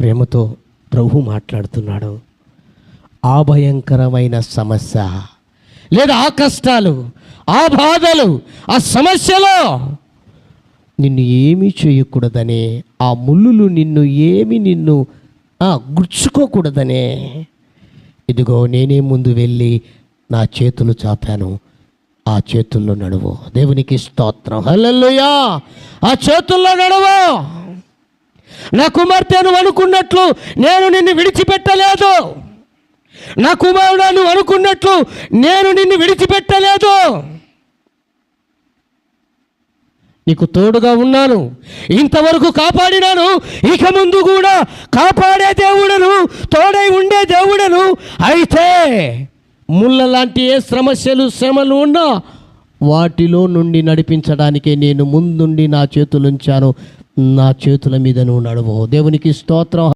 ప్రేమతో ప్రభు మాట్లాడుతున్నాడు. ఆ భయంకరమైన సమస్య లేదా ఆ కష్టాలు, ఆ బాధలు, ఆ సమస్యలో నిన్ను ఏమీ చేయకూడదనే, ఆ ముళ్ళులు నిన్ను గుచ్చుకోకూడదనే, ఇదిగో నేనే ముందు వెళ్ళి నా చేతులు చాపాను, ఆ చేతుల్లో నడువు. దేవునికి స్తోత్రం, హల్లెలూయా. ఆ చేతుల్లో నడువు. నా కుమార్తె నువ్వు అనుకున్నట్లు నేను నిన్ను విడిచిపెట్టలేదు. నా కుమారుడు నువ్వు అనుకున్నట్లు నేను నిన్ను విడిచిపెట్టలేదు. నీకు తోడుగా ఉన్నాను, ఇంతవరకు కాపాడినాను, ఇక ముందు కూడా కాపాడే దేవుడను, తోడై ఉండే దేవుడను. అయితే ముళ్ళ లాంటి ఏ సమస్యలు, శ్రమలు ఉన్నా వాటిలో నుండి నడిపించడానికే నేను ముందుండి నా చేతులుంచాను. నా చేతుల మీద నువ్వు నడువు. దేవునికి స్తోత్రం.